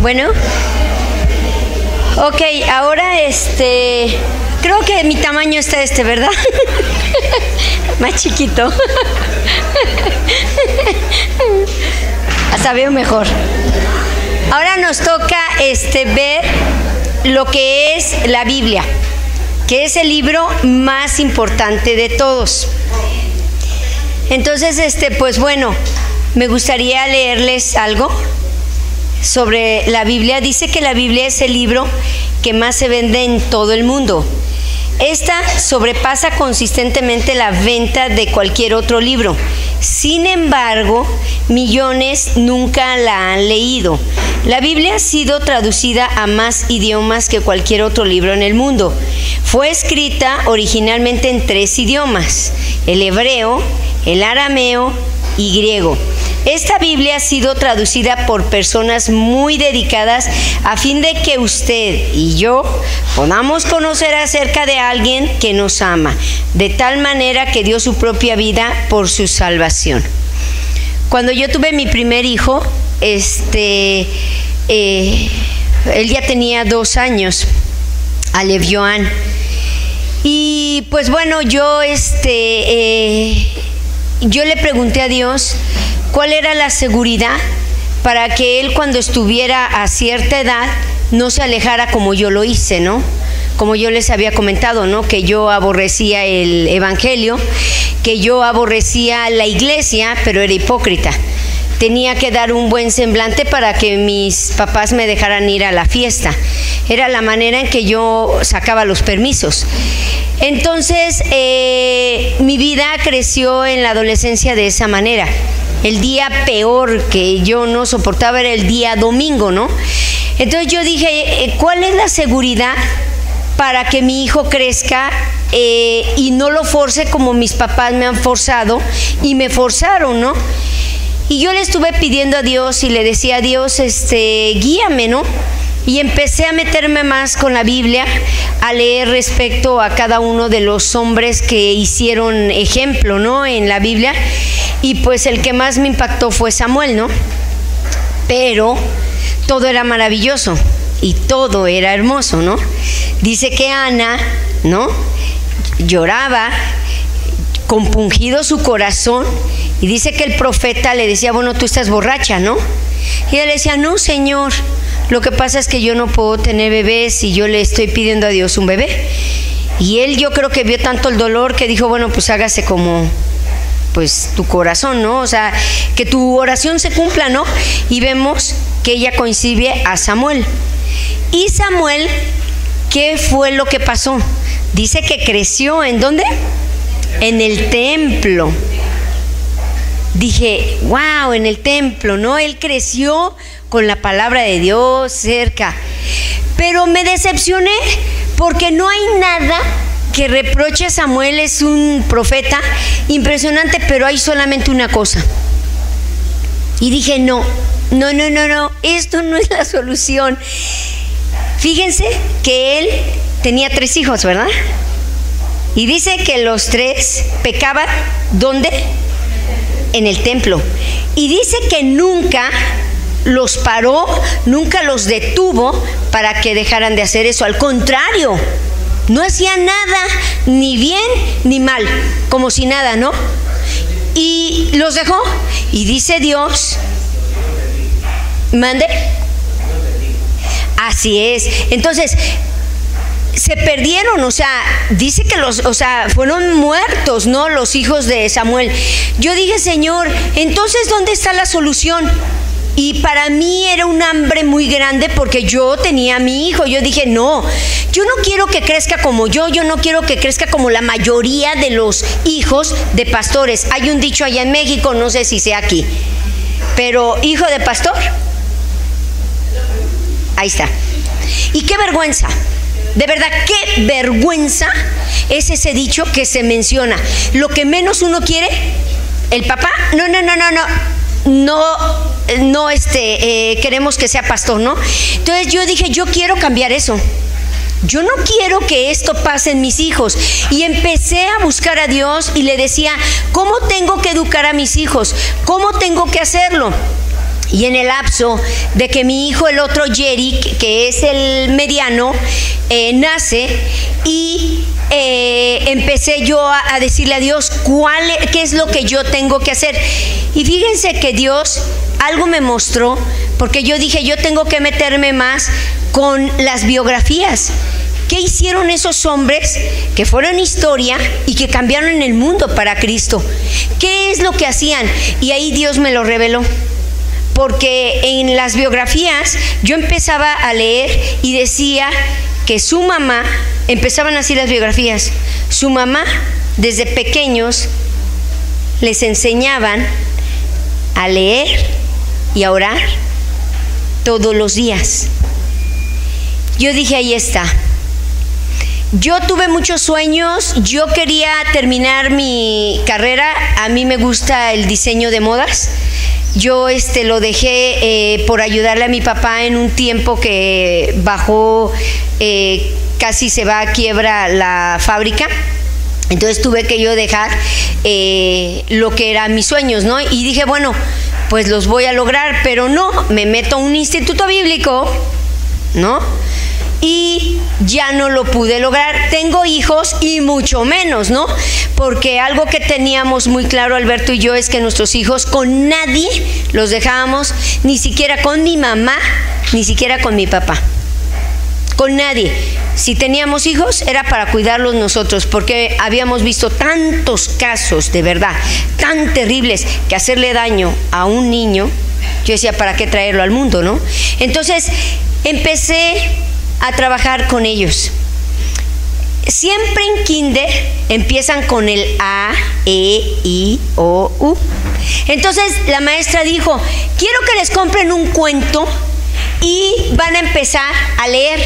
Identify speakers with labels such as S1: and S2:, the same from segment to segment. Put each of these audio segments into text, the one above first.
S1: Bueno. Ok, ahora creo que mi tamaño está ¿verdad? Más chiquito. Hasta veo mejor. Ahora nos toca ver lo que es la Biblia, que es el libro más importante de todos. Entonces, pues bueno, me gustaría leerles algo sobre la Biblia. Dice que la Biblia es el libro que más se vende en todo el mundo. Esta sobrepasa consistentemente la venta de cualquier otro libro. Sin embargo, millones nunca la han leído. La Biblia ha sido traducida a más idiomas que cualquier otro libro en el mundo. Fue escrita originalmente en 3 idiomas: el hebreo, el arameo y griego. Esta Biblia ha sido traducida por personas muy dedicadas a fin de que usted y yo podamos conocer acerca de alguien que nos ama, de tal manera que dio su propia vida por su salvación. Cuando yo tuve mi primer hijo, él ya tenía 2 años, Alev Joan. Y pues bueno, yo le pregunté a Dios cuál era la seguridad para que él, cuando estuviera a cierta edad, no se alejara como yo lo hice, ¿no? Como yo les había comentado, ¿no? Que yo aborrecía el evangelio, que yo aborrecía la iglesia, pero era hipócrita. Tenía que dar un buen semblante para que mis papás me dejaran ir a la fiesta. Era la manera en que yo sacaba los permisos. Entonces, mi vida creció en la adolescencia de esa manera. El día peor que yo no soportaba era el día domingo, ¿no? Entonces yo dije, ¿cuál es la seguridad para que mi hijo crezca y no lo force como mis papás me han forzado y me forzaron, ¿no? Y yo le estuve pidiendo a Dios y le decía a Dios, guíame, ¿no? Y empecé a meterme más con la Biblia, a leer respecto a cada uno de los hombres que hicieron ejemplo, ¿no? En la Biblia. Y pues el que más me impactó fue Samuel, ¿no? Pero todo era maravilloso y todo era hermoso, ¿no? Dice que Ana, ¿no?, lloraba, compungido su corazón, y dice que el profeta le decía, bueno, tú estás borracha, ¿no? Y ella le decía, no, Señor, lo que pasa es que yo no puedo tener bebés y yo le estoy pidiendo a Dios un bebé. Y él, yo creo que vio tanto el dolor que dijo, bueno, pues hágase como pues tu corazón, ¿no? O sea, que tu oración se cumpla, ¿no? Y vemos que ella coincide a Samuel. Y Samuel, ¿qué fue lo que pasó? Dice que creció, ¿en dónde? En el templo. Dije, wow, en el templo, ¿no? Él creció con la palabra de Dios cerca. Pero me decepcioné porque no hay nada que reproche a Samuel. Es un profeta impresionante, pero hay solamente una cosa. Y dije, no, esto no es la solución. Fíjense que él tenía 3 hijos, ¿verdad? Y dice que los 3 pecaban, ¿dónde? En el templo. Y dice que nunca los paró, nunca los detuvo para que dejaran de hacer eso. Al contrario, no hacían nada, ni bien ni mal, como si nada, ¿no? Y los dejó. Y dice Dios, mande. Así es. Entonces, se perdieron, o sea, dice que fueron muertos, ¿no?, los hijos de Samuel. Yo dije, Señor, entonces, ¿dónde está la solución? Y para mí era un hambre muy grande porque yo tenía a mi hijo. Yo dije, no, yo no quiero que crezca como yo no quiero que crezca como la mayoría de los hijos de pastores. Hay un dicho allá en México, no sé si sea aquí, pero hijo de pastor, ahí está. Y qué vergüenza, de verdad, qué vergüenza es ese dicho que se menciona. Lo que menos uno quiere, el papá, no queremos que sea pastor, ¿no? Entonces yo dije, yo quiero cambiar eso. Yo no quiero que esto pase en mis hijos. Y empecé a buscar a Dios y le decía, ¿cómo tengo que educar a mis hijos? ¿Cómo tengo que hacerlo? Y en el lapso de que mi hijo, el otro Jerry, que es el mediano, nace, y empecé yo a decirle a Dios qué es lo que yo tengo que hacer. Y fíjense que Dios algo me mostró, porque yo dije, yo tengo que meterme más con las biografías. ¿Qué hicieron esos hombres que fueron historia y que cambiaron el mundo para Cristo? ¿Qué es lo que hacían? Y ahí Dios me lo reveló. Porque en las biografías yo empezaba a leer y decía que su mamá, empezaban así las biografías, su mamá desde pequeños les enseñaban a leer y a orar todos los días. Yo dije, ahí está. Yo tuve muchos sueños, yo quería terminar mi carrera, a mí me gusta el diseño de modas. Yo lo dejé por ayudarle a mi papá en un tiempo que bajó, casi se va a quiebra la fábrica. Entonces tuve que yo dejar lo que eran mis sueños, ¿no? Y dije, bueno, pues los voy a lograr, pero no, me meto a un instituto bíblico, ¿no? Y ya no lo pude lograr. Tengo hijos y mucho menos, ¿no? Porque algo que teníamos muy claro Alberto y yo es que nuestros hijos con nadie los dejábamos, ni siquiera con mi mamá, ni siquiera con mi papá. Con nadie. Si teníamos hijos era para cuidarlos nosotros, porque habíamos visto tantos casos de verdad, tan terribles, que hacerle daño a un niño, yo decía, ¿para qué traerlo al mundo, no? Entonces empecé a trabajar con ellos. Siempre en kinder empiezan con el A, E, I, O, U. Entonces la maestra dijo, quiero que les compren un cuento y van a empezar a leer.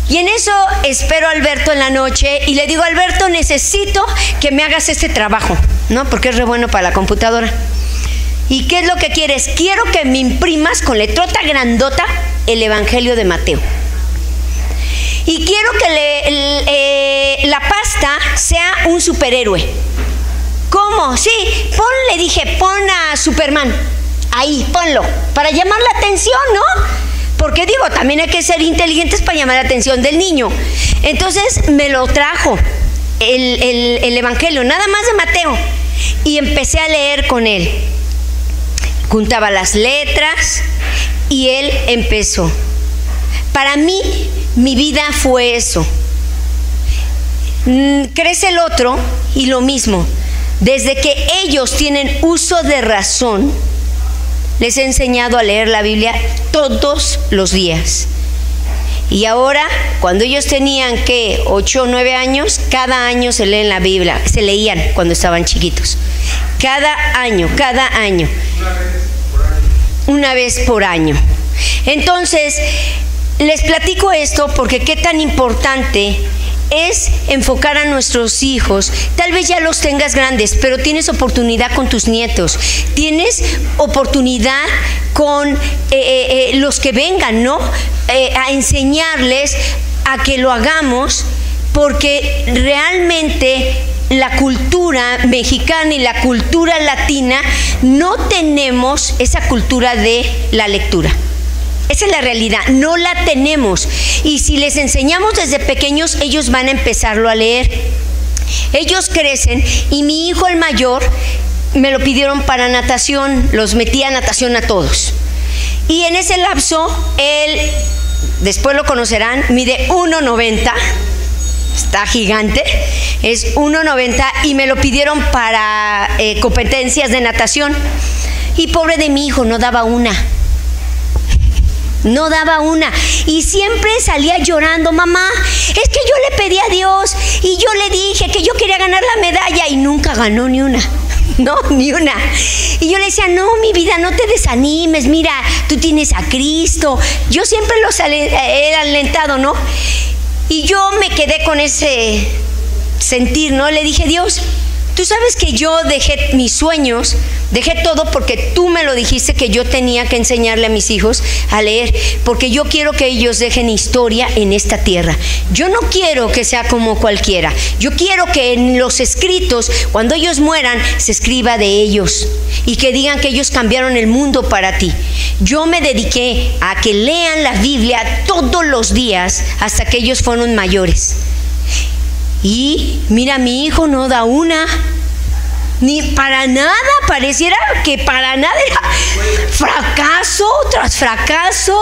S1: Y en eso espero a Alberto en la noche y le digo, Alberto, necesito que me hagas este trabajo, ¿no? Porque es re bueno para la computadora. ¿Y qué es lo que quieres? Quiero que me imprimas con letrota grandota el Evangelio de Mateo. Y quiero que la pasta sea un superhéroe. ¿Cómo? Sí, le dije, pon a Superman. Ahí, ponlo, para llamar la atención, ¿no? Porque digo, también hay que ser inteligentes para llamar la atención del niño. Entonces me lo trajo el Evangelio, nada más de Mateo. Y empecé a leer con él. Juntaba las letras y él empezó. Para mí, mi vida fue eso. Crece el otro y lo mismo. Desde que ellos tienen uso de razón, les he enseñado a leer la Biblia todos los días. Y ahora, cuando ellos tenían, 8 o 9 años, cada año se leen la Biblia. Se leían cuando estaban chiquitos. Cada año. Una vez por año. Entonces, les platico esto porque qué tan importante es enfocar a nuestros hijos. Tal vez ya los tengas grandes, pero tienes oportunidad con tus nietos, tienes oportunidad con los que vengan, ¿no? A enseñarles a que lo hagamos, porque realmente la cultura mexicana y la cultura latina no tenemos esa cultura de la lectura. Esa es la realidad, no la tenemos. Y si les enseñamos desde pequeños, ellos van a empezarlo a leer. Ellos crecen y mi hijo el mayor me lo pidieron para natación, los metí a natación a todos. Y en ese lapso, él, después lo conocerán, mide 1.90, está gigante, es 1.90 y me lo pidieron para competencias de natación. Y pobre de mi hijo, no daba una. Y siempre salía llorando, mamá, es que yo le pedí a Dios y yo le dije que yo quería ganar la medalla y nunca ganó ni una. No, ni una. Y yo le decía, no, mi vida, no te desanimes, mira, tú tienes a Cristo. Yo siempre los he alentado, ¿no? Y yo me quedé con ese sentir, ¿no? Le dije, Dios, tú sabes que yo dejé mis sueños, dejé todo porque tú me lo dijiste que yo tenía que enseñarle a mis hijos a leer, porque yo quiero que ellos dejen historia en esta tierra. Yo no quiero que sea como cualquiera. Yo quiero que en los escritos, cuando ellos mueran, se escriba de ellos. y que digan que ellos cambiaron el mundo para ti. Yo me dediqué a que lean la Biblia todos los días hasta que ellos fueron mayores. Y mira, mi hijo no da una, ni para nada, pareciera que para nada, era fracaso tras fracaso,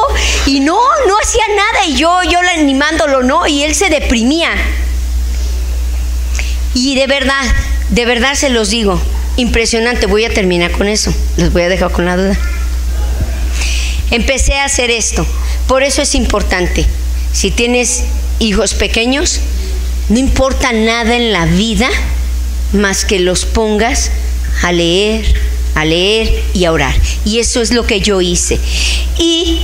S1: y no hacía nada, y yo animándolo, ¿no? Y él se deprimía. Y de verdad se los digo, impresionante. Voy a terminar con eso, los voy a dejar con la duda. Empecé a hacer esto, por eso es importante. Si tienes hijos pequeños, no importa nada en la vida más que los pongas a leer y a orar. Y eso es lo que yo hice. Y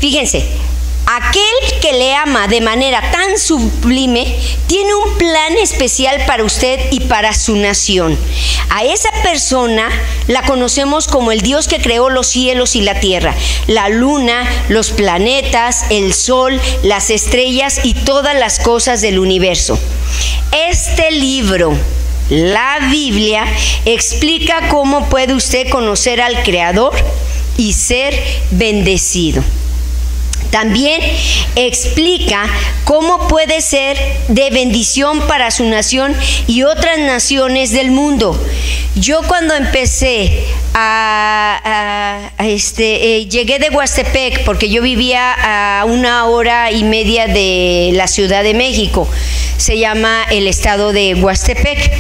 S1: fíjense, aquel que le ama de manera tan sublime tiene un plan especial para usted y para su nación. A esa persona la conocemos como el Dios que creó los cielos y la tierra, la luna, los planetas, el sol, las estrellas y todas las cosas del universo. Este libro, la Biblia, explica cómo puede usted conocer al Creador y ser bendecido. También explica cómo puede ser de bendición para su nación y otras naciones del mundo. Yo cuando empecé llegué de Huastepec, porque yo vivía a 1 hora y media de la Ciudad de México. Se llama el estado de Huastepec.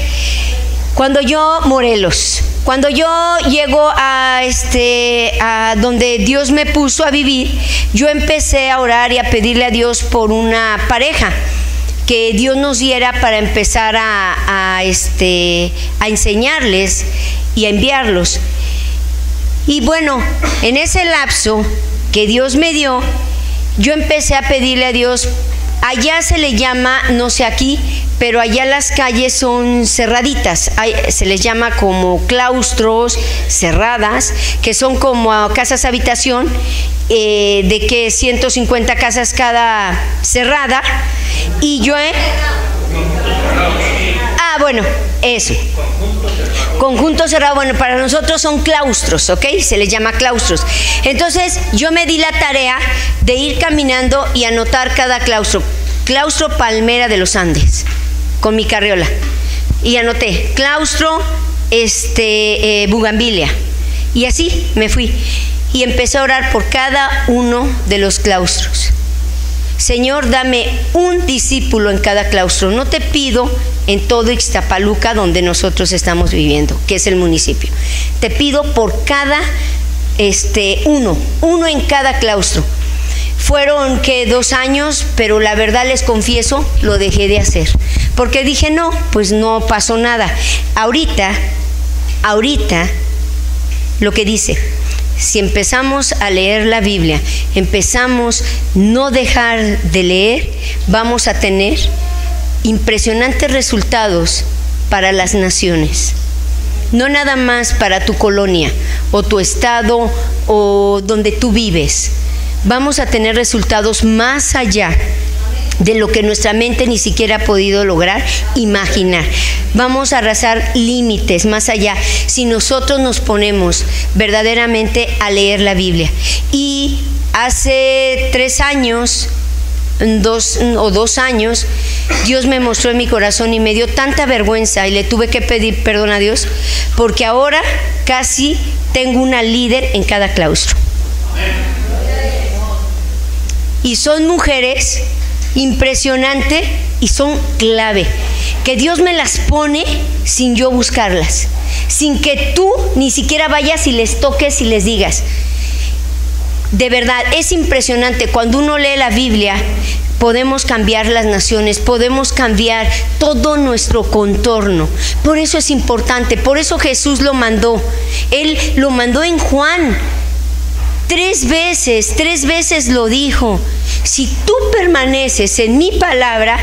S1: Morelos. Cuando yo llego a donde Dios me puso a vivir, yo empecé a orar y a pedirle a Dios por una pareja que Dios nos diera para empezar a enseñarles y a enviarlos. Y bueno, en ese lapso que Dios me dio, yo empecé a pedirle a Dios. Allá se le llama, no sé aquí, pero allá las calles son cerraditas, se les llama como claustros, cerradas, que son como casas habitación, de que 150 casas cada cerrada. Y yo bueno, eso. Conjunto cerrado, bueno, para nosotros son claustros, ¿ok? Se les llama claustros. Entonces yo me di la tarea de ir caminando y anotar cada claustro. Claustro Palmera de los Andes, con mi carriola. Y anoté, claustro Bugambilia. Y así me fui. Y empecé a orar por cada uno de los claustros. Señor, dame un discípulo en cada claustro. No te pido en todo Ixtapaluca, donde nosotros estamos viviendo, que es el municipio. Te pido por cada uno en cada claustro. Fueron 2 años, pero la verdad les confieso, lo dejé de hacer. Porque dije, no, pues no pasó nada. Ahorita, lo que dice, si empezamos a leer la Biblia, empezamos no dejar de leer, vamos a tener impresionantes resultados para las naciones. No nada más para tu colonia o tu estado o donde tú vives. Vamos a tener resultados más allá de lo que nuestra mente ni siquiera ha podido lograr, imaginar. Vamos a arrasar límites más allá si nosotros nos ponemos verdaderamente a leer la Biblia. Y hace 3 años, 2 años, Dios me mostró en mi corazón y me dio tanta vergüenza y le tuve que pedir perdón a Dios, porque ahora casi tengo una líder en cada claustro. Y son mujeres impresionantes y son clave, que Dios me las pone sin yo buscarlas, sin que tú ni siquiera vayas y les toques y les digas. De verdad, es impresionante. Cuando uno lee la Biblia, podemos cambiar las naciones, podemos cambiar todo nuestro contorno. Por eso es importante, por eso Jesús lo mandó. Él lo mandó en Juan. 3 veces lo dijo. Si tú permaneces en mi palabra,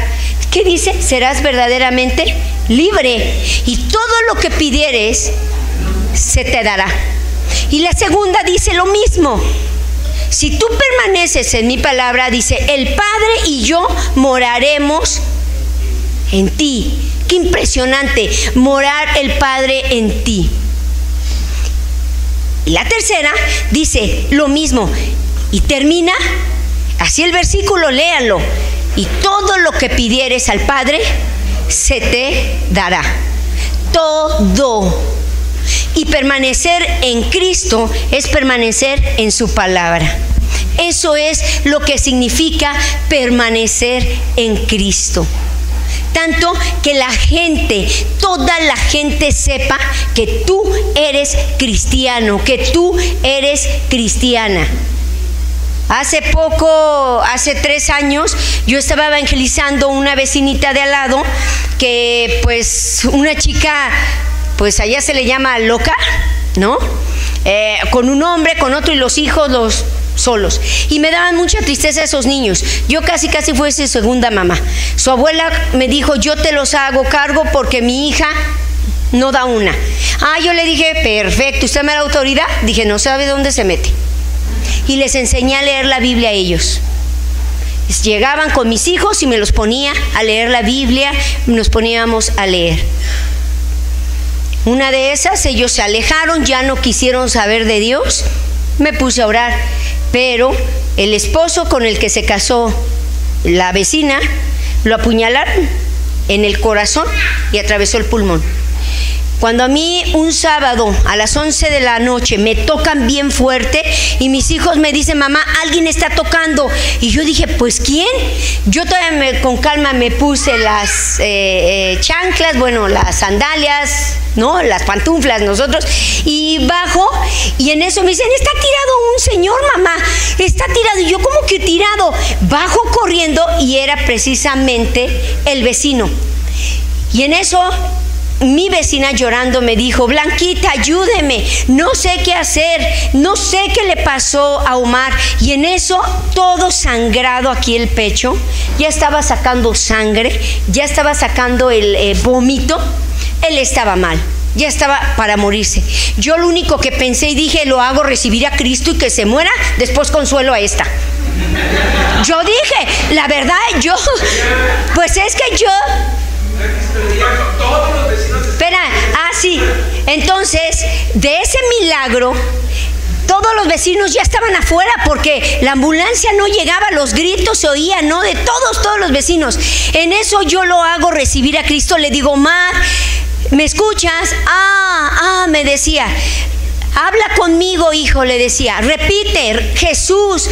S1: ¿qué dice? Serás verdaderamente libre. Y todo lo que pidieres, se te dará. Y la segunda dice lo mismo. Si tú permaneces en mi palabra, dice, el Padre y yo moraremos en ti. Qué impresionante, morar el Padre en ti. Y la tercera dice lo mismo. Y termina así el versículo, léanlo. Y todo lo que pidieres al Padre, se te dará. Todo. Y permanecer en Cristo es permanecer en su palabra. Eso es lo que significa permanecer en Cristo. Tanto que la gente, toda la gente sepa que tú eres cristiano, que tú eres cristiana. Hace poco, hace 3 años, yo estaba evangelizando una vecinita de al lado, que pues una chica, pues allá se le llama loca, ¿no? Con un hombre, con otro, y los hijos los solos. Y me daban mucha tristeza esos niños. Yo casi fui su segunda mamá. Su abuela me dijo, yo te los hago cargo porque mi hija no da una. Yo le dije, perfecto, ¿usted me da autoridad? Dije, no sabe dónde se mete. Y les enseñé a leer la Biblia a ellos. Llegaban con mis hijos y me los ponía a leer la Biblia, nos poníamos a leer. Una de esas, ellos se alejaron, ya no quisieron saber de Dios. Me puse a orar, pero el esposo con el que se casó la vecina, lo apuñalaron en el corazón y atravesó el pulmón. Cuando a mí un sábado a las 11 de la noche me tocan bien fuerte y mis hijos me dicen, mamá, alguien está tocando. Y yo dije, pues ¿quién? Yo todavía con calma me puse las chanclas, bueno, las sandalias, ¿no? Las pantuflas nosotros, y bajo, y en eso me dicen, está tirado un señor, mamá, está tirado. Y yo, ¿cómo que tirado? Bajo corriendo y era precisamente el vecino. Y en eso mi vecina llorando me dijo, Blanquita, ayúdeme, no sé qué hacer, no sé qué le pasó a Omar. Y en eso, todo sangrado aquí el pecho, ya estaba sacando sangre, ya estaba sacando el vómito. Él estaba mal, ya estaba para morirse. Yo lo único que pensé y dije, lo hago recibir a Cristo y que se muera, después consuelo a esta. Yo dije, la verdad, pues es que yo... Espera, sí. Entonces, de ese milagro, todos los vecinos ya estaban afuera porque la ambulancia no llegaba, los gritos se oían, ¿no? De todos los vecinos. En eso yo lo hago recibir a Cristo. Le digo, Mar, ¿me escuchas? Me decía. Habla conmigo, hijo, le decía. Repite, Jesús.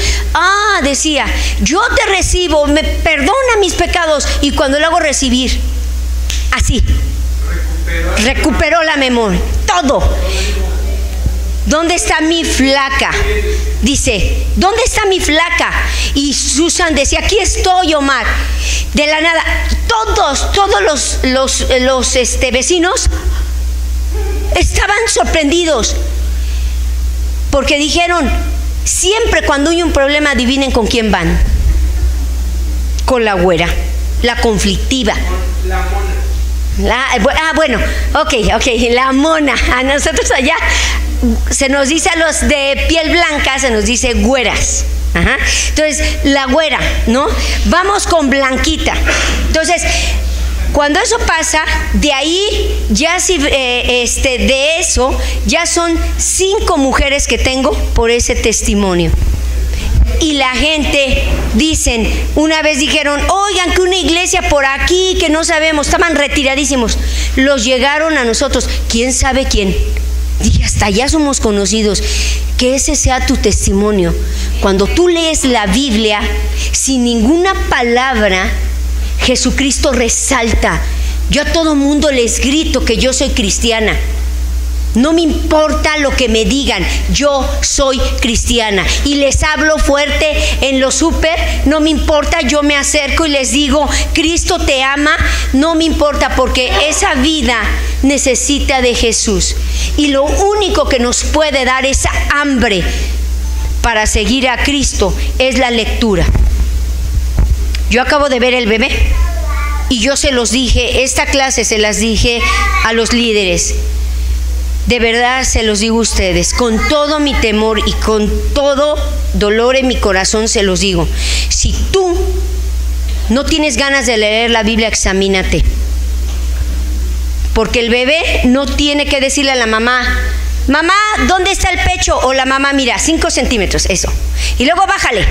S1: Decía, yo te recibo, me perdona mis pecados. Y cuando lo hago recibir, así, recuperó la memoria, todo. ¿Dónde está mi flaca? Dice, ¿dónde está mi flaca? Y Susan decía, aquí estoy, Omar. De la nada, todos los vecinos estaban sorprendidos, porque dijeron, siempre cuando hay un problema, adivinen con quién van. Con la güera, la conflictiva. La mona. Bueno, ok, la mona. A nosotros allá se nos dice, a los de piel blanca se nos dice güeras. Ajá. Entonces, la güera, ¿no? Vamos con Blanquita. Entonces, cuando eso pasa, de ahí ya de eso ya son 5 mujeres que tengo por ese testimonio. Y la gente dicen, una vez dijeron, oigan, que una iglesia por aquí, que no sabemos, estaban retiradísimos. Los llegaron a nosotros, quién sabe quién. Dije, hasta allá somos conocidos. Que ese sea tu testimonio. Cuando tú lees la Biblia, sin ninguna palabra, Jesucristo resalta. Yo a todo mundo les grito que yo soy cristiana. No me importa lo que me digan, yo soy cristiana. Y les hablo fuerte en los súper, no me importa, yo me acerco y les digo, Cristo te ama, no me importa, porque esa vida necesita de Jesús. Y lo único que nos puede dar esa hambre para seguir a Cristo es la lectura. Yo acabo de ver el bebé y yo se los dije, esta clase se las dije a los líderes. De verdad se los digo a ustedes, con todo mi temor y con todo dolor en mi corazón se los digo. Si tú no tienes ganas de leer la Biblia, examínate. Porque el bebé no tiene que decirle a la mamá, mamá, ¿dónde está el pecho? O la mamá, mira, 5 centímetros, eso. Y luego bájale.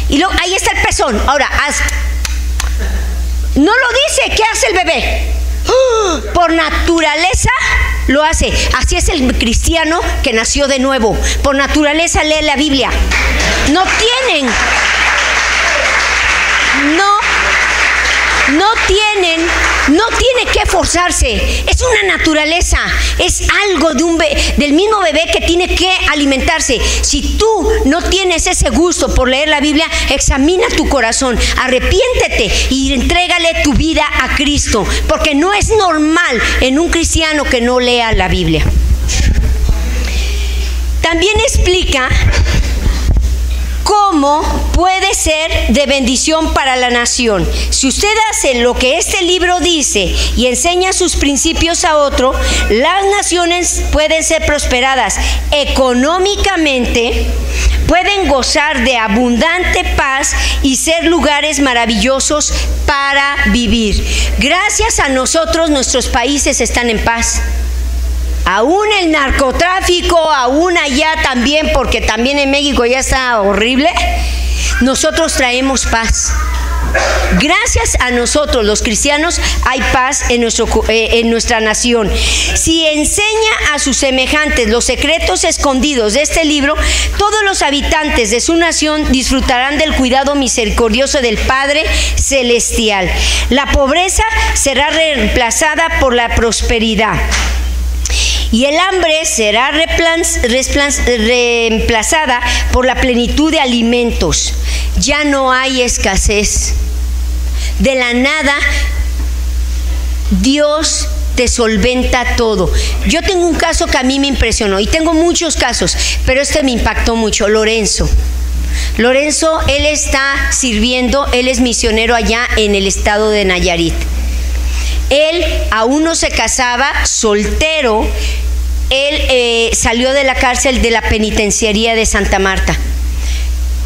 S1: Y luego, ahí está el pezón. Ahora, haz. No lo dice. ¿Qué hace el bebé? Por naturaleza lo hace. Así es el cristiano que nació de nuevo. Por naturaleza lee la Biblia. No tiene que forzarse. Es una naturaleza. Es algo del mismo bebé que tiene que alimentarse. Si tú no tienes ese gusto por leer la Biblia, examina tu corazón, arrepiéntete y entrégale tu vida a Cristo, porque no es normal en un cristiano que no lea la Biblia. También explica cómo puede ser de bendición para la nación. Si usted hace lo que este libro dice y enseña sus principios a otro, las naciones pueden ser prosperadas económicamente, pueden gozar de abundante paz y ser lugares maravillosos para vivir. Gracias a nosotros, nuestros países están en paz. Aún el narcotráfico, aún allá también, porque también en México ya está horrible, nosotros traemos paz. Gracias a nosotros, los cristianos, hay paz en nuestra nación. Si enseña a sus semejantes los secretos escondidos de este libro, todos los habitantes de su nación disfrutarán del cuidado misericordioso del Padre Celestial. La pobreza será reemplazada por la prosperidad. Y el hambre será reemplazada por la plenitud de alimentos. Ya no hay escasez. De la nada, Dios te solventa todo. Yo tengo un caso que a mí me impresionó, y tengo muchos casos, pero este me impactó mucho. Lorenzo, él está sirviendo, él es misionero allá en el estado de Nayarit. Él aún no se casaba, soltero. Él salió de la cárcel de la penitenciaría de Santa Marta.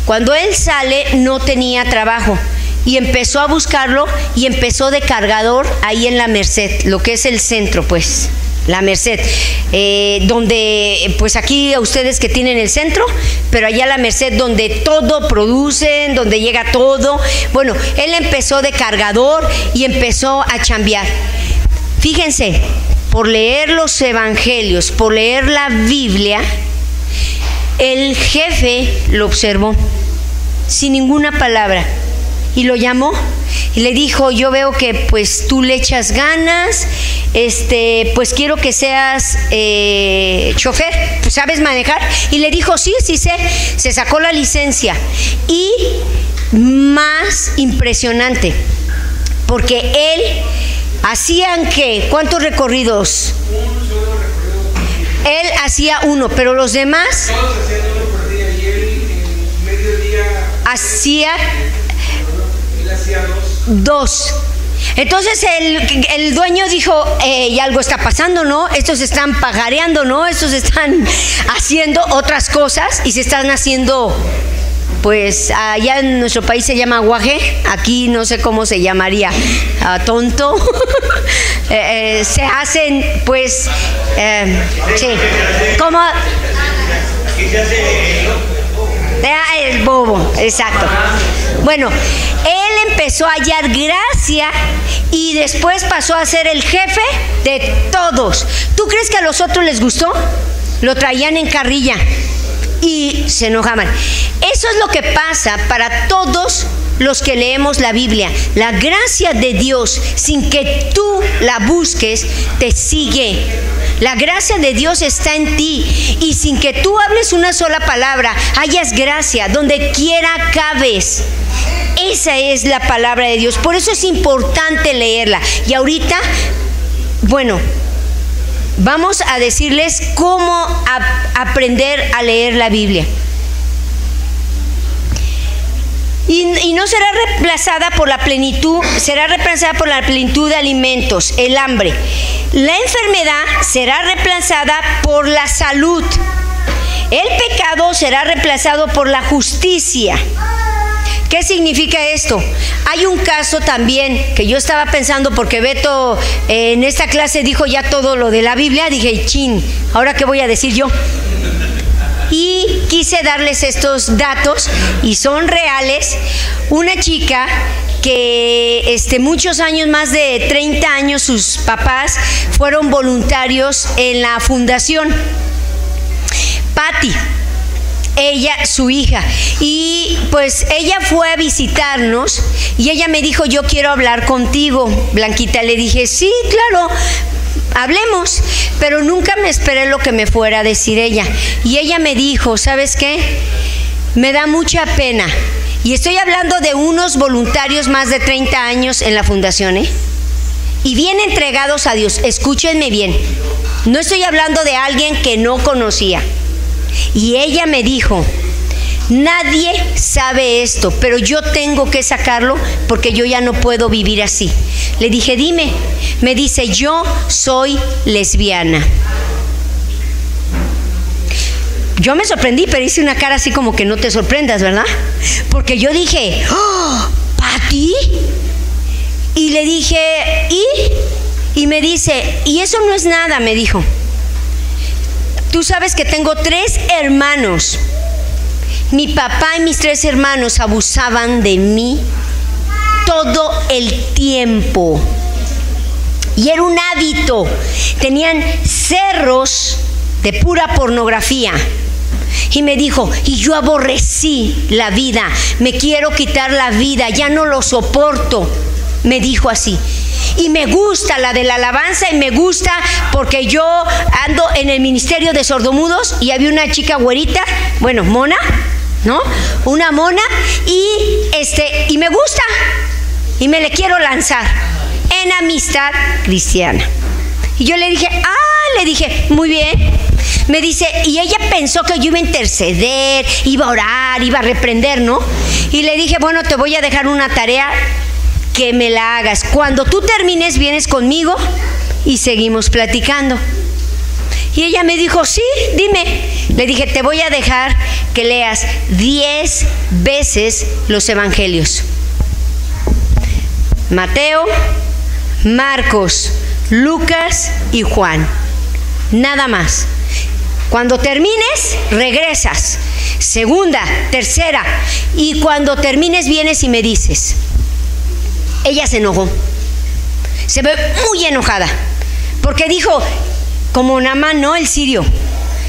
S1: Cuando él sale, no tenía trabajo y empezó a buscarlo, y empezó de cargador ahí en la Merced, lo que es el centro, pues, la Merced, donde, pues aquí a ustedes que tienen el centro, pero allá la Merced, donde todo producen, donde llega todo. Bueno, él empezó de cargador y empezó a chambear. Fíjense, por leer los evangelios, por leer la Biblia, el jefe lo observó sin ninguna palabra y lo llamó y le dijo: yo veo que pues tú le echas ganas, pues quiero que seas chofer, pues, ¿sabes manejar? Y le dijo: sí sé. Se sacó la licencia. Y más impresionante, porque él hacían ¿cuántos recorridos?
S2: Un solo recorrido.
S1: Él hacía uno, pero los demás
S2: Todos hacían uno por día, y él en mediodía
S1: hacía
S2: él hacía
S1: dos. Entonces el dueño dijo: y algo está pasando, ¿no? Estos están pajareando, ¿no? Estos están haciendo otras cosas y se están haciendo, pues allá en nuestro país se llama guaje, aquí no sé cómo se llamaría, tonto. Se hacen, pues, sí, como el bobo, exacto. Bueno, él empezó a hallar gracia y después pasó a ser el jefe de todos. ¿Tú crees que a los otros les gustó? Lo traían en carrilla y se enojaban. Eso es lo que pasa para todos los que leemos la Biblia. La gracia de Dios, sin que tú la busques, te sigue. La gracia de Dios está en ti, y sin que tú hables una sola palabra, hallas gracia donde quiera cabes. Esa es la palabra de Dios. Por eso es importante leerla. Y ahorita, bueno, vamos a decirles cómo aprender a leer la Biblia. Y no será reemplazada por la plenitud, será reemplazada por la plenitud de alimentos, el hambre. La enfermedad será reemplazada por la salud. El pecado será reemplazado por la justicia. ¿Qué significa esto? Hay un caso también que yo estaba pensando, porque Beto en esta clase dijo ya todo lo de la Biblia. Dije, chin, ¿ahora qué voy a decir yo? Y quise darles estos datos y son reales. Una chica que muchos años, más de 30 años, sus papás fueron voluntarios en la fundación. Patti, ella, su hija, y pues ella fue a visitarnos y ella me dijo, yo quiero hablar contigo, Blanquita. Le dije, sí, claro, hablemos, pero nunca me esperé lo que me fuera a decir ella. Y ella me dijo, ¿sabes qué? Me da mucha pena. Y estoy hablando de unos voluntarios más de 30 años en la fundación, y bien entregados a Dios. Escúchenme bien, no estoy hablando de alguien que no conocía. Y ella me dijo, nadie sabe esto, pero yo tengo que sacarlo porque yo ya no puedo vivir así. Le dije, dime. Me dice, yo soy lesbiana. Yo me sorprendí, pero hice una cara así como que no te sorprendas, ¿verdad? Porque yo dije, ¡oh, Patti! Y le dije, ¿y? Y me dice, y eso no es nada, me dijo. Tú sabes que tengo 3 hermanos. Mi papá y mis 3 hermanos abusaban de mí todo el tiempo. Y era un hábito. Tenían cerros de pura pornografía. Y me dijo, y yo aborrecí la vida. Me quiero quitar la vida, ya no lo soporto. Me dijo así. Y me gusta la de la alabanza, y me gusta porque yo ando en el ministerio de sordomudos y había una chica güerita, bueno, mona, ¿no? Una mona, y me gusta y me le quiero lanzar en amistad cristiana. Y yo le dije, muy bien. Me dice, y ella pensó que yo iba a interceder, iba a orar, iba a reprender, ¿no? Y le dije, bueno, te voy a dejar una tarea, que me la hagas. Cuando tú termines, vienes conmigo y seguimos platicando. Y ella me dijo, sí, dime. Le dije, te voy a dejar que leas 10 veces los evangelios. Mateo, Marcos, Lucas y Juan. Nada más. Cuando termines, regresas. Segunda, tercera. Y cuando termines, vienes y me dices. Ella se enojó, se ve muy enojada, porque dijo, como Naamán, ¿no? El sirio,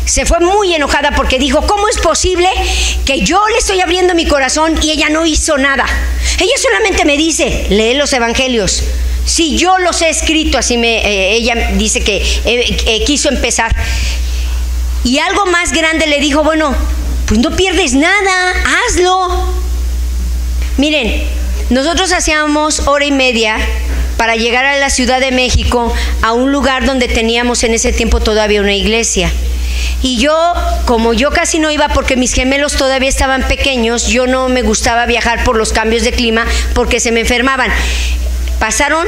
S1: se fue muy enojada porque dijo, ¿cómo es posible que yo le estoy abriendo mi corazón y ella no hizo nada? Ella solamente me dice, lee los evangelios. Si yo los he escrito, así ella dice que quiso empezar. Y algo más grande le dijo, bueno, pues no pierdes nada, hazlo. Miren, nosotros hacíamos 1:30 para llegar a la Ciudad de México, a un lugar donde teníamos en ese tiempo todavía una iglesia. Y yo, como yo casi no iba porque mis gemelos todavía estaban pequeños, yo no me gustaba viajar por los cambios de clima porque se me enfermaban. Pasaron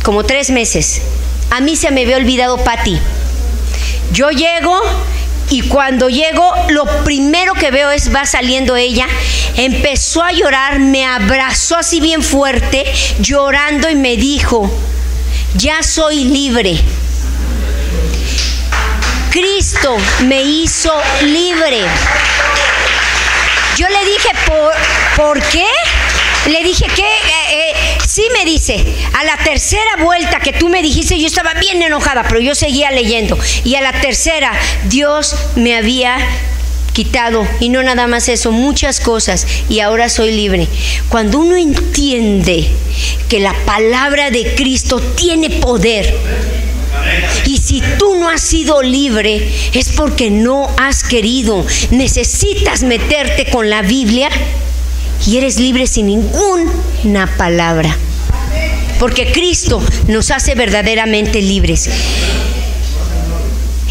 S1: como 3 meses. A mí se me había olvidado Patti. Yo llego, y cuando llego, lo primero que veo es, va saliendo ella, empezó a llorar, me abrazó así bien fuerte, llorando, y me dijo, ya soy libre. Cristo me hizo libre. Yo le dije, ¿por qué? Le dije, ¿qué? Sí, me dice, a la tercera vuelta que tú me dijiste, yo estaba bien enojada, pero yo seguía leyendo. Y a la tercera, Dios me había quitado, y no nada más eso, muchas cosas, y ahora soy libre. Cuando uno entiende que la palabra de Cristo tiene poder, y si tú no has sido libre, es porque no has querido. Necesitas meterte con la Biblia y eres libre sin ninguna palabra, porque Cristo nos hace verdaderamente libres.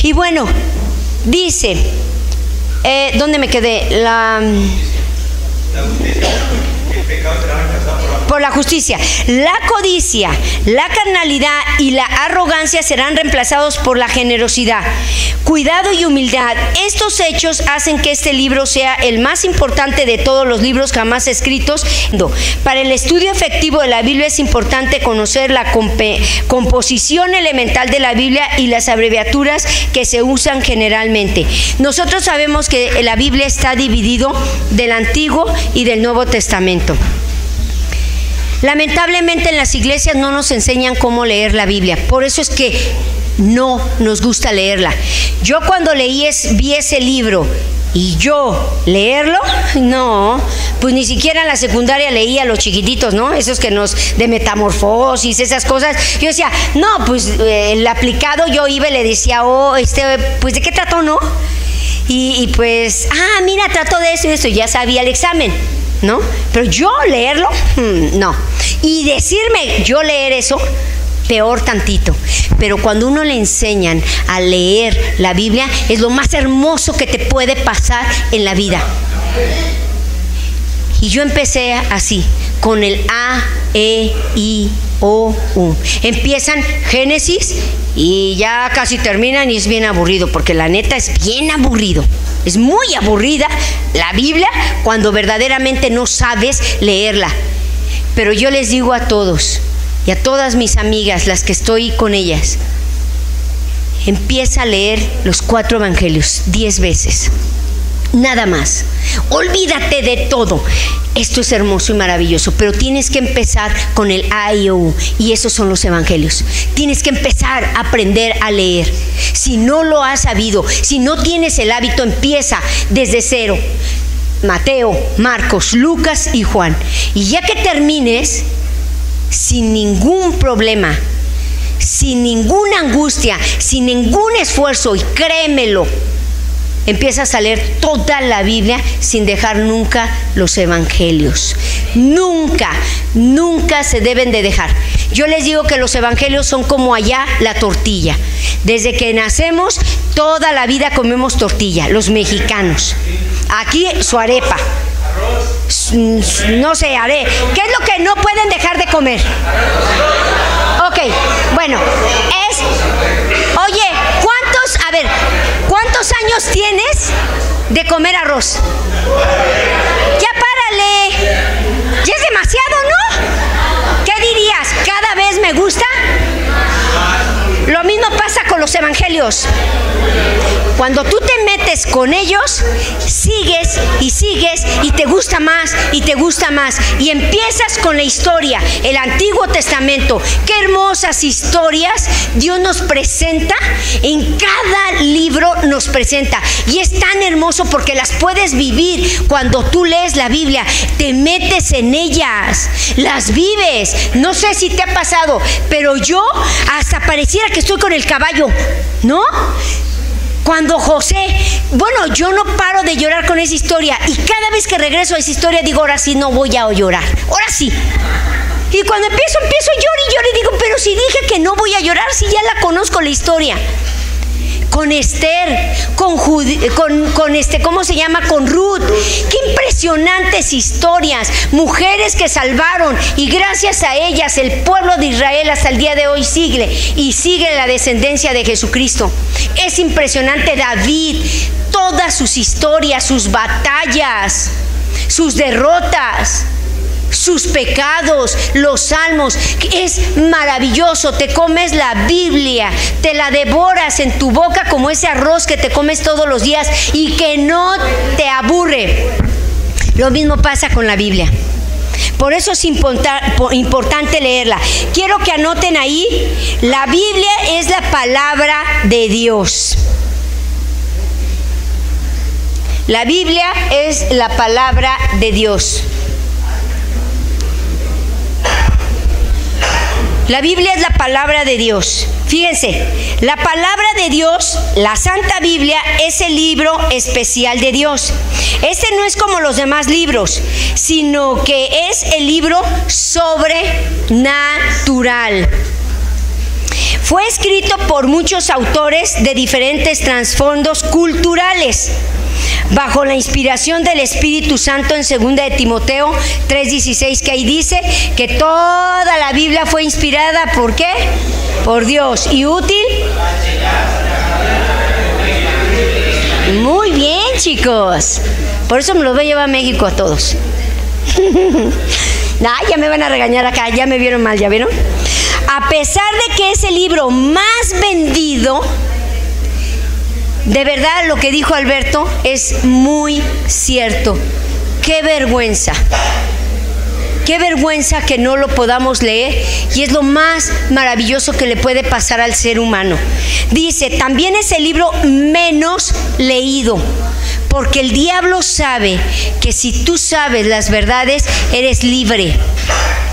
S1: Y bueno, dice, ¿dónde me quedé?
S2: pecado será reemplazado
S1: por la justicia. La codicia, la carnalidad y la arrogancia serán reemplazados por la generosidad, cuidado y humildad. Estos hechos hacen que este libro sea el más importante de todos los libros jamás escritos. Para el estudio efectivo de la Biblia es importante conocer la composición elemental de la Biblia y las abreviaturas que se usan generalmente. Nosotros sabemos que la Biblia está dividido del Antiguo y del Nuevo Testamento. Lamentablemente en las iglesias no nos enseñan cómo leer la Biblia, por eso es que no nos gusta leerla. Yo cuando vi ese libro y yo leerlo, no, pues ni siquiera en la secundaria leía a los chiquititos, ¿no? Esos que de metamorfosis, esas cosas. Yo decía, no, pues el aplicado yo iba y le decía, pues ¿de qué trató, no? Y pues, mira, trató de eso y eso, ya sabía el examen, ¿no? Pero yo leerlo, no. Y decirme yo leer eso, peor tantito. Pero cuando uno le enseñan a leer la Biblia, es lo más hermoso que te puede pasar en la vida. Y yo empecé así, con el A, E, I, O, U. Empiezan Génesis y ya casi terminan y es bien aburrido, porque la neta es bien aburrido. Es muy aburrida la Biblia cuando verdaderamente no sabes leerla. Pero yo les digo a todos y a todas mis amigas, las que estoy con ellas, empieza a leer los 4 evangelios 10 veces. Nada más. Olvídate de todo. Esto es hermoso y maravilloso, pero tienes que empezar con el A, I, O, U, y esos son los evangelios. Tienes que empezar a aprender a leer. Si no lo has sabido, si no tienes el hábito, empieza desde cero. Mateo, Marcos, Lucas y Juan. Y ya que termines, sin ningún problema, sin ninguna angustia, sin ningún esfuerzo, y créemelo, empiezas a leer toda la Biblia sin dejar nunca los evangelios. Nunca, nunca se deben de dejar. Yo les digo que los evangelios son como allá la tortilla. Desde que nacemos, toda la vida comemos tortilla, los mexicanos. Aquí su arepa. No sé, ¿qué es lo que no pueden dejar de comer? Ok, bueno, oye, ¿cuántos años tienes de comer arroz? Ya párale, ya es demasiado, ¿no? ¿Qué dirías? ¿Cada vez me gusta? Lo mismo pasa con los evangelios. Cuando tú te metes con ellos, sigues y te gusta más y te gusta más. Y empiezas con la historia, el Antiguo Testamento. Qué hermosas historias Dios nos presenta. En cada libro nos presenta. Y es tan hermoso porque las puedes vivir cuando tú lees la Biblia. Te metes en ellas, las vives. No sé si te ha pasado, pero yo hasta pareciera que estoy con el caballo, ¿no? Cuando José, yo no paro de llorar con esa historia, y cada vez que regreso a esa historia digo, ahora sí no voy a llorar, ahora sí. Y cuando empiezo a llorar y digo, pero si dije que no voy a llorar, si ya la conozco la historia. Con Esther, con Ruth. Qué impresionantes historias, mujeres que salvaron, y gracias a ellas el pueblo de Israel hasta el día de hoy sigue la descendencia de Jesucristo. Es impresionante David, todas sus historias, sus batallas, sus derrotas, sus pecados, los salmos. Es maravilloso. Te comes la Biblia, te la devoras en tu boca como ese arroz que te comes todos los días y que no te aburre. Lo mismo pasa con la Biblia. Por eso es importante leerla. Quiero que anoten ahí, la Biblia es la palabra de Dios. La Biblia es la palabra de Dios. La Biblia es la palabra de Dios. Fíjense, la palabra de Dios, la Santa Biblia, es el libro especial de Dios. Este no es como los demás libros, sino que es el libro sobrenatural. Fue escrito por muchos autores de diferentes trasfondos culturales. bajo la inspiración del Espíritu Santo en 2 de Timoteo 3:16, que ahí dice que toda la Biblia fue inspirada, ¿por qué? Por Dios, y útil. Muy bien, chicos. Por eso me los voy a llevar a México a todos. Ya me van a regañar acá, ya me vieron mal, ¿ya vieron? A pesar de que es el libro más vendido, de verdad lo que dijo Alberto es muy cierto. ¡Qué vergüenza! Qué vergüenza que no lo podamos leer, y es lo más maravilloso que le puede pasar al ser humano. Dice, también es el libro menos leído, porque el diablo sabe que si tú sabes las verdades, eres libre.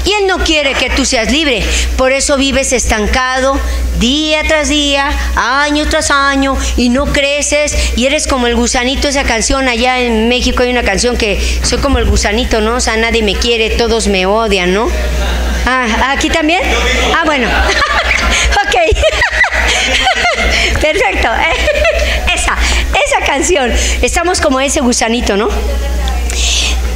S1: Y él no quiere que tú seas libre, por eso vives estancado día tras día, año tras año, y no creces, y eres como el gusanito. Esa canción, allá en México hay una canción que soy como el gusanito, ¿no? O sea, nadie me quiere, todos me odian, ¿no? ¿Aquí también? Bueno. Ok. Perfecto. Esa canción, estamos como ese gusanito, ¿no?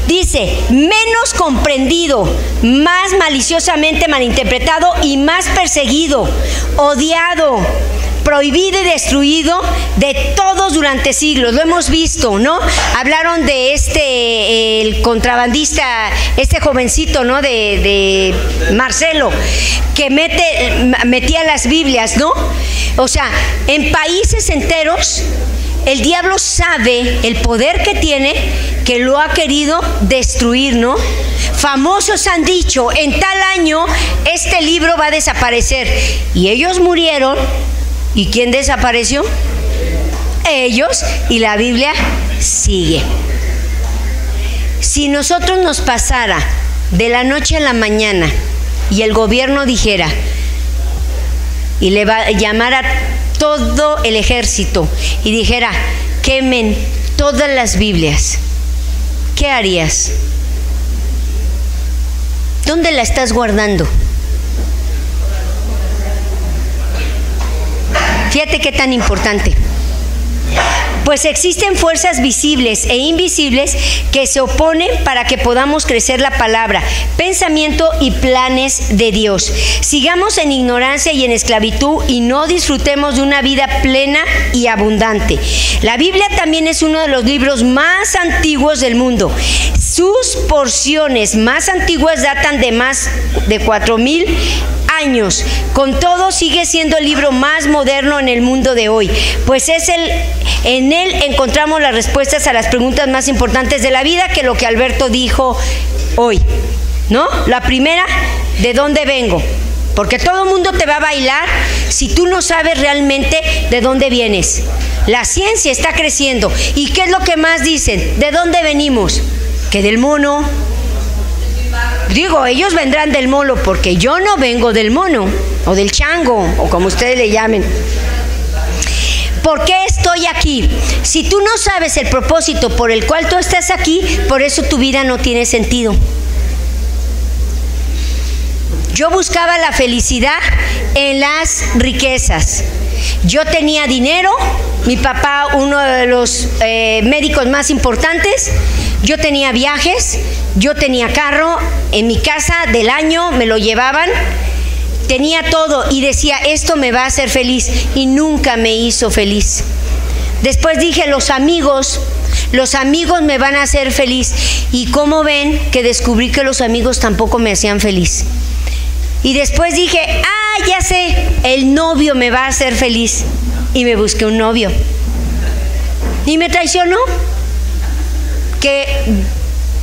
S1: Dice, menos comprendido, más maliciosamente malinterpretado y más perseguido, odiado, prohibido y destruido de todos durante siglos. Lo hemos visto, ¿no? Hablaron de el contrabandista, este jovencito, ¿no? De Marcelo, que metía las Biblias, ¿no? O sea, en países enteros, el diablo sabe el poder que tiene, que lo ha querido destruir, ¿no? Famosos han dicho, en tal año este libro va a desaparecer. Y ellos murieron. ¿Y quién desapareció? Ellos. Y la Biblia sigue. Si nosotros nos pasara de la noche a la mañana y el gobierno dijera y le llamara todo el ejército y dijera, quemen todas las Biblias, ¿qué harías? ¿Dónde la estás guardando? Fíjate qué tan importante. Pues existen fuerzas visibles e invisibles que se oponen para que podamos crecer la palabra, pensamiento y planes de Dios. Sigamos en ignorancia y en esclavitud y no disfrutemos de una vida plena y abundante. La Biblia también es uno de los libros más antiguos del mundo. Sus porciones más antiguas datan de más de 4,000 años. Con todo, sigue siendo el libro más moderno en el mundo de hoy, pues en él encontramos las respuestas a las preguntas más importantes de la vida, que lo que Alberto dijo hoy, ¿no? La primera, ¿de dónde vengo? Porque todo el mundo te va a bailar si tú no sabes realmente de dónde vienes. La ciencia está creciendo. ¿Y qué es lo que más dicen? ¿De dónde venimos? Que del mono. Digo, ellos vendrán del mono, porque yo no vengo del mono, o del chango, o como ustedes le llamen. ¿Por qué estoy aquí? Si tú no sabes el propósito por el cual tú estás aquí, por eso tu vida no tiene sentido. Yo buscaba la felicidad en las riquezas. Yo tenía dinero, mi papá, uno de los médicos más importantes. Yo tenía viajes, yo tenía carro, en mi casa del año me lo llevaban, tenía todo y decía, esto me va a hacer feliz, y nunca me hizo feliz. Después dije, los amigos me van a hacer feliz, y como ven que descubrí que los amigos tampoco me hacían feliz. Y después dije, ya sé, el novio me va a hacer feliz, y me busqué un novio y me traicionó. Que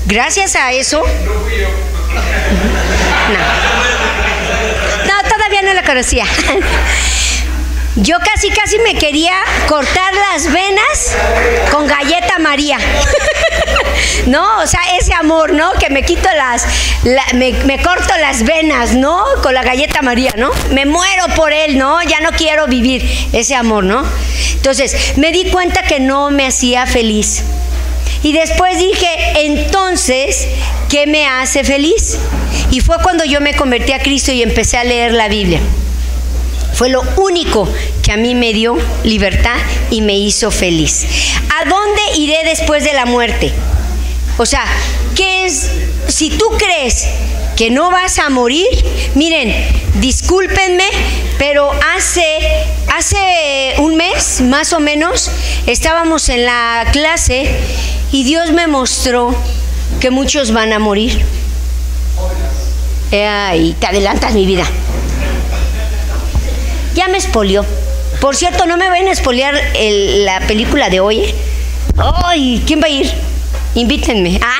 S1: gracias a eso, no, todavía no la conocía. Yo casi me quería cortar las venas con galleta María. No, o sea, ese amor, ¿no? Que me quito me corto las venas, ¿no? Con la galleta María, ¿no? Me muero por él, ¿no? Ya no quiero vivir ese amor, ¿no? Entonces, me di cuenta que no me hacía feliz. Y después dije, entonces, ¿qué me hace feliz? Y fue cuando yo me convertí a Cristo y empecé a leer la Biblia. Fue lo único que a mí me dio libertad y me hizo feliz. ¿a dónde iré después de la muerte? O sea, ¿qué es? Si tú crees que no vas a morir, miren, discúlpenme, pero hace un mes, más o menos, estábamos en la clase y Dios me mostró que muchos van a morir. Ay, te adelantas mi vida. Ya me espolió. Por cierto, no me vayan a espolear la película de hoy, ¿eh? Ay, ¿quién va a ir? Invítenme. Ah,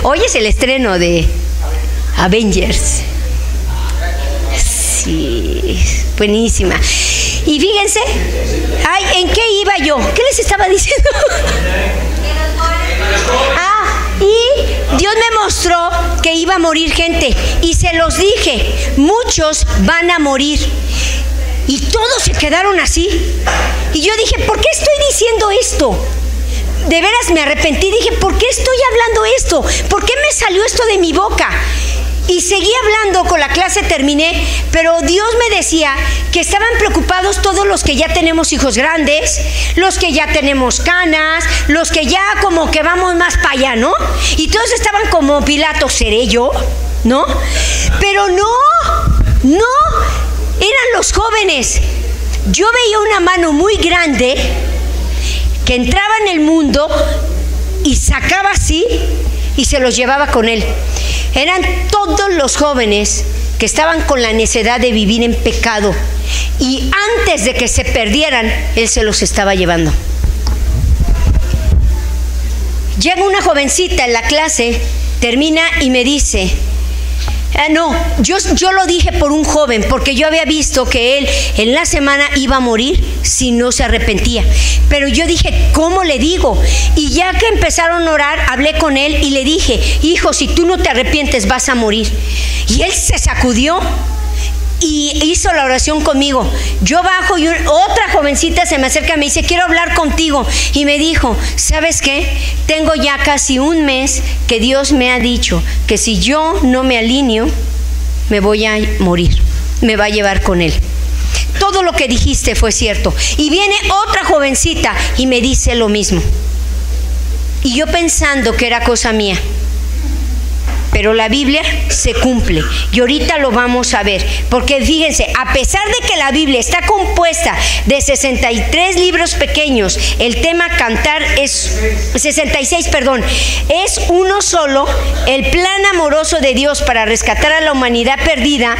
S1: hoy es el estreno de Avengers. Sí, buenísima. Y fíjense, ay, ¿en qué iba yo? ¿Qué les estaba diciendo? Y Dios me mostró que iba a morir gente. Y se los dije, muchos van a morir. Y todos se quedaron así. Y yo dije, ¿por qué estoy diciendo esto? De veras me arrepentí, dije, ¿por qué estoy hablando esto? ¿Por qué me salió esto de mi boca? Y seguí hablando, con la clase terminé, pero Dios me decía que estaban preocupados todos los que ya tenemos hijos grandes, los que ya tenemos canas, los que ya como que vamos más para allá, ¿no? Y todos estaban como Pilato, ¿seré yo? ¿No? Pero no, eran los jóvenes. Yo veía una mano muy grande que entraba en el mundo y sacaba así y se los llevaba con él. Eran todos los jóvenes que estaban con la necedad de vivir en pecado y antes de que se perdieran, él se los estaba llevando. Llega una jovencita en la clase, termina y me dice, no, yo lo dije por un joven, porque yo había visto que él en la semana iba a morir si no se arrepentía. Pero yo dije, ¿cómo le digo? Y ya que empezaron a orar, hablé con él y le dije, hijo, si tú no te arrepientes vas a morir. Y él se sacudió y hizo la oración conmigo. Yo bajo y otra jovencita se me acerca y me dice, quiero hablar contigo. Y me dijo, ¿sabes qué? Tengo ya casi un mes que Dios me ha dicho que si yo no me alineo, me voy a morir, me va a llevar con él. Todo lo que dijiste fue cierto. Y viene otra jovencita y me dice lo mismo. Y yo pensando que era cosa mía. Pero la Biblia se cumple y ahorita lo vamos a ver, porque fíjense, a pesar de que la Biblia está compuesta de 63 libros pequeños, el tema cantar es 66, perdón, es uno solo, el plan amoroso de Dios para rescatar a la humanidad perdida.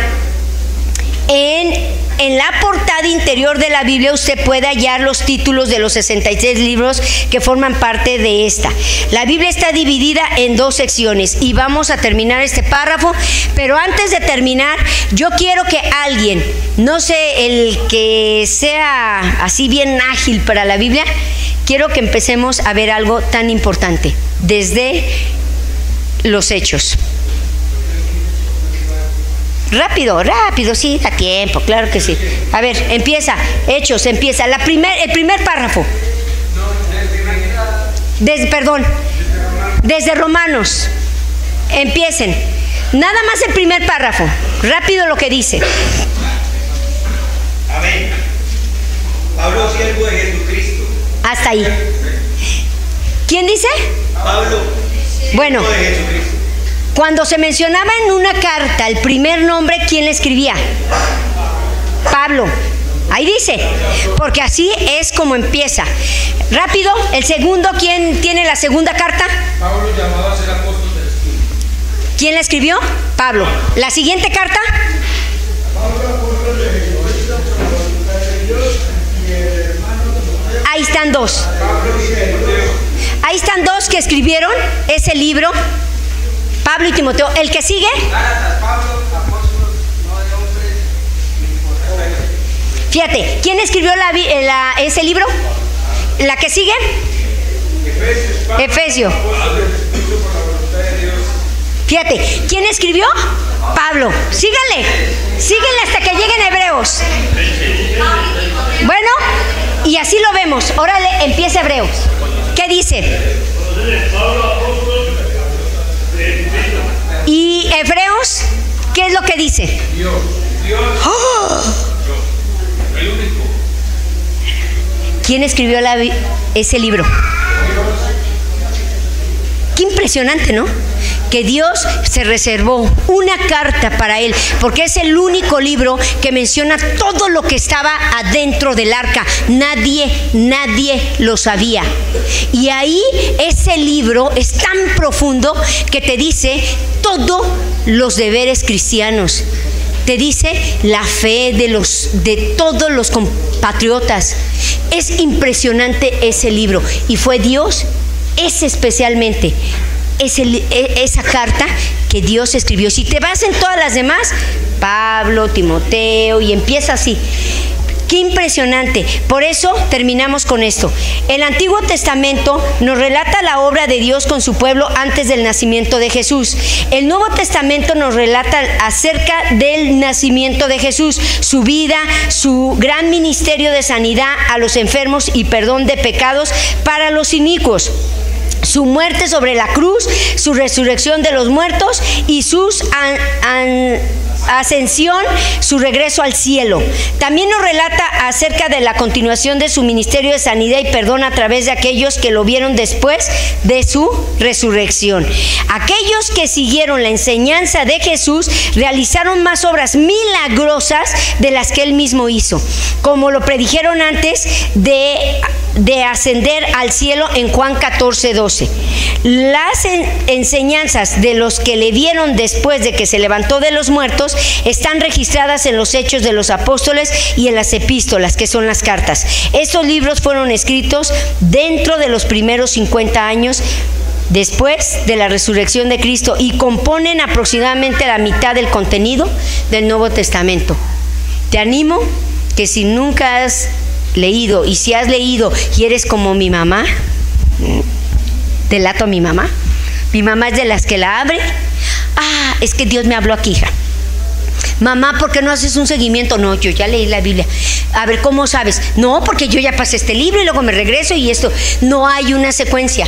S1: En la portada interior de la Biblia usted puede hallar los títulos de los 66 libros que forman parte de esta. La Biblia está dividida en dos secciones y vamos a terminar este párrafo, pero antes de terminar, yo quiero que alguien, no sé, el que sea así bien ágil para la Biblia, quiero que empecemos a ver algo tan importante desde los Hechos. Rápido, sí, da tiempo, claro que sí. A ver, empieza, Hechos, empieza. El primer párrafo. Desde Romanos. Empiecen. Nada más el primer párrafo. Rápido lo que dice.
S2: Amén. Pablo, siervo de Jesucristo.
S1: Hasta ahí. ¿Quién dice?
S2: Pablo,
S1: bueno,
S2: siervo de Jesucristo.
S1: Cuando se mencionaba en una carta el primer nombre, ¿quién le escribía? Pablo. Ahí dice, porque así es como empieza. Rápido, el segundo, ¿quién tiene la segunda carta?
S2: Pablo, llamado a ser apóstol del Espíritu.
S1: ¿Quién la escribió? Pablo. ¿La siguiente carta? Ahí están dos. Ahí están dos que escribieron ese libro. Pablo y Timoteo. ¿El que sigue? Fíjate, ¿quién escribió ese libro? ¿La que sigue? Efesios. Fíjate, ¿quién escribió? Pablo. Síganle hasta que lleguen Hebreos. Bueno, y así lo vemos. Órale, empieza Hebreos. ¿Qué dice? Y Hebreos, ¿qué es lo que dice? Dios. ¡Oh!
S2: El único.
S1: ¿Quién escribió ese libro? Qué impresionante, ¿no? Que Dios se reservó una carta para él, porque es el único libro que menciona todo lo que estaba adentro del arca. Nadie lo sabía. Y ahí ese libro es tan profundo que te dice todos los deberes cristianos. Te dice la fe de todos los compatriotas. Es impresionante ese libro. Y fue Dios, especialmente esa carta que Dios escribió. Si te vas en todas las demás, Pablo, Timoteo, y empieza así. Qué impresionante. Por eso terminamos con esto. El Antiguo Testamento nos relata la obra de Dios con su pueblo antes del nacimiento de Jesús. El Nuevo Testamento nos relata acerca del nacimiento de Jesús, su vida, su gran ministerio de sanidad a los enfermos y perdón de pecados para los inicuos, su muerte sobre la cruz, su resurrección de los muertos y su ascensión, su regreso al cielo. También nos relata acerca de la continuación de su ministerio de sanidad y perdón a través de aquellos que lo vieron después de su resurrección. Aquellos que siguieron la enseñanza de Jesús realizaron más obras milagrosas de las que él mismo hizo, como lo predijeron antes de ascender al cielo en Juan 14:12. Las enseñanzas de los que le vieron después de que se levantó de los muertos están registradas en los Hechos de los Apóstoles y en las epístolas, que son las cartas. Estos libros fueron escritos dentro de los primeros 50 años después de la resurrección de Cristo y componen aproximadamente la mitad del contenido del Nuevo Testamento. Te animo que si nunca has leído, y si has leído y eres como mi mamá, delato a mi mamá. Mi mamá es de las que la abre. Es que Dios me habló aquí, hija. Mamá, ¿por qué no haces un seguimiento? No, yo ya leí la Biblia. A ver, ¿cómo sabes? No, porque yo ya pasé este libro y luego me regreso y esto. No hay una secuencia.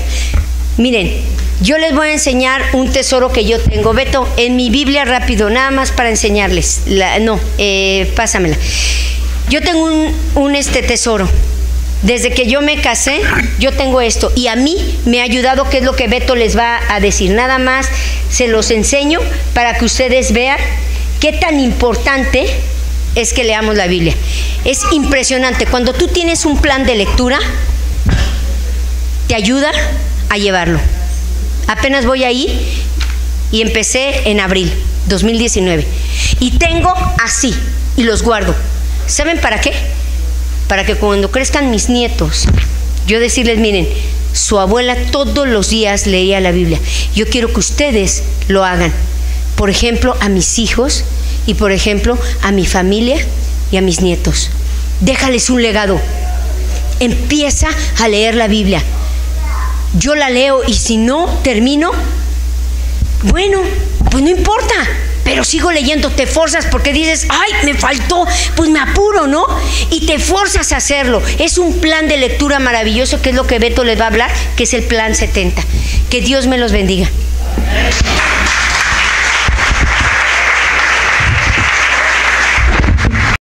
S1: Miren, yo les voy a enseñar un tesoro que yo tengo. Beto, en mi Biblia, rápido, nada más para enseñarles. Pásamela. Yo tengo un tesoro. Desde que yo me casé, yo tengo esto. Y a mí me ha ayudado, que es lo que Beto les va a decir. Nada más se los enseño para que ustedes vean qué tan importante es que leamos la Biblia. Es impresionante. Cuando tú tienes un plan de lectura, te ayuda a llevarlo. Apenas voy ahí y empecé en abril 2019. Y tengo así, y los guardo. ¿Saben para qué? Para que cuando crezcan mis nietos, yo decirles, miren, su abuela todos los días leía la Biblia. Yo quiero que ustedes lo hagan. Por ejemplo, a mis hijos y por ejemplo, a mi familia y a mis nietos. Déjales un legado. Empieza a leer la Biblia. Yo la leo y si no termino, bueno, pues no importa. Pero sigo leyendo, te forzas porque dices, ay, me faltó, pues me apuro, ¿no? Y te forzas a hacerlo. Es un plan de lectura maravilloso, que es lo que Beto les va a hablar, que es el plan 70. Que Dios me los bendiga.